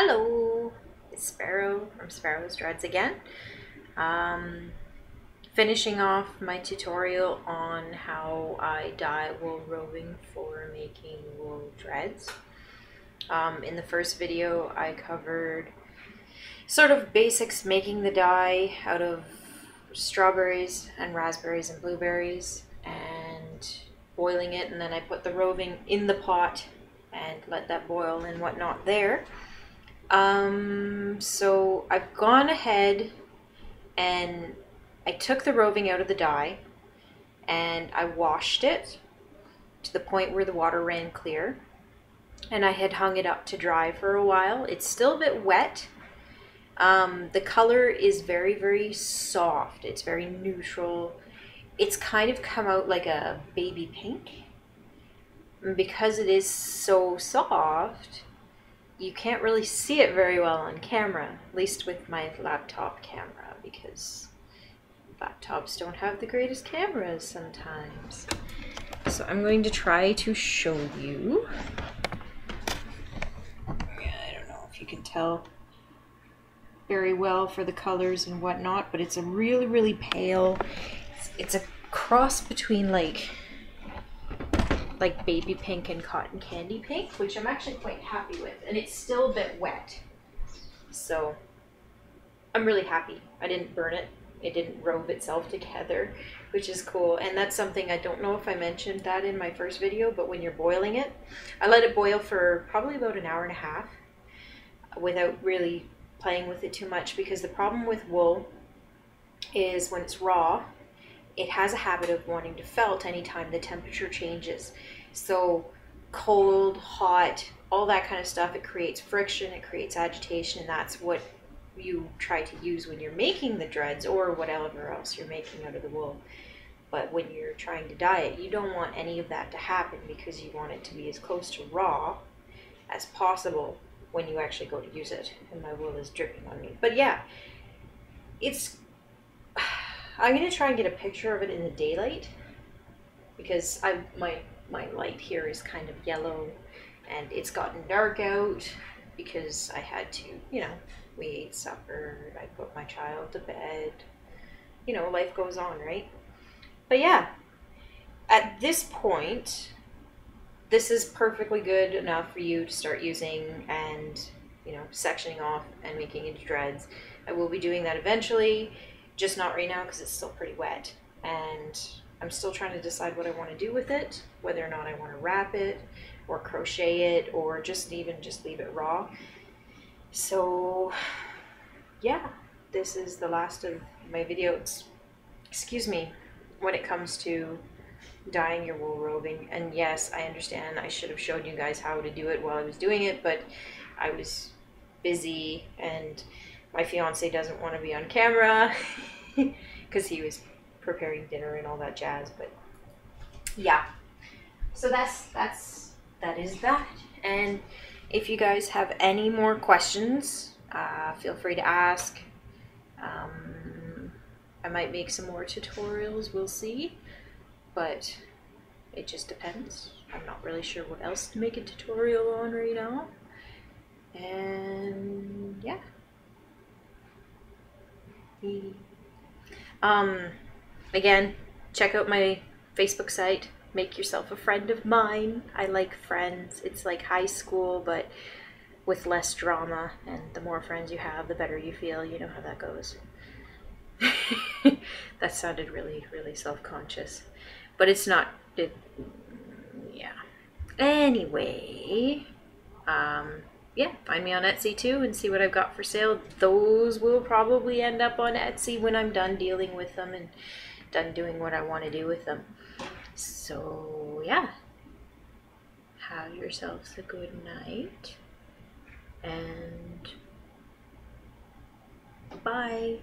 Hello, it's Sparrow from Sparrow's Dreads again. Finishing off my tutorial on how I dye wool roving for making wool dreads. In the first video I covered sort of basics making the dye out of strawberries and raspberries and blueberries and boiling it, and then I put the roving in the pot and let that boil and whatnot there. So I've gone ahead and I took the roving out of the dye and I washed it to the point where the water ran clear, and I had hung it up to dry for a while. It's still a bit wet. The color is very, very soft. It's very neutral. It's kind of come out like a baby pink. And because it is so soft, you can't really see it very well on camera, at least with my laptop camera, because laptops don't have the greatest cameras sometimes. So I'm going to try to show you. I don't know if you can tell very well for the colors and whatnot, but it's a really, really pale, it's a cross between like baby pink and cotton candy pink, which I'm actually quite happy with, and it's still a bit wet, so I'm really happy. I didn't burn it, it didn't rove itself together, which is cool. And that's something, I don't know if I mentioned that in my first video, but when you're boiling it, I let it boil for probably about an hour and a half without really playing with it too much, because the problem with wool is when it's raw, it has a habit of wanting to felt anytime the temperature changes. So cold, hot, all that kind of stuff, it creates friction, it creates agitation, and that's what you try to use when you're making the dreads or whatever else you're making out of the wool. But when you're trying to dye it, you don't want any of that to happen, because you want it to be as close to raw as possible when you actually go to use it. And my wool is dripping on me. But yeah, I'm going to try and get a picture of it in the daylight, because my light here is kind of yellow and it's gotten dark out because I had to, we ate supper, I put my child to bed, life goes on, right? But yeah, at this point, this is perfectly good enough for you to start using and, sectioning off and making into dreads. I will be doing that eventually, just not right now because it's still pretty wet, and I'm still trying to decide what I want to do with it, whether or not I want to wrap it or crochet it or just leave it raw. So yeah, this is the last of my videos, excuse me, when it comes to dyeing your wool roving. And yes, I understand I should have showed you guys how to do it while I was doing it, but I was busy and my fiance doesn't want to be on camera because he was preparing dinner and all that jazz. But yeah, so that is that. And if you guys have any more questions, feel free to ask. I might make some more tutorials, we'll see, but it just depends. I'm not really sure what else to make a tutorial on right now. And yeah. Again, check out my Facebook site. Make yourself a friend of mine. I like friends. It's like high school, but with less drama, and the more friends you have, the better you feel. You know how that goes. That sounded really, really self-conscious, but it's not. Yeah. Anyway, yeah, find me on Etsy too and see what I've got for sale. Those will probably end up on Etsy when I'm done dealing with them and done doing what I want to do with them. So yeah, have yourselves a good night and bye.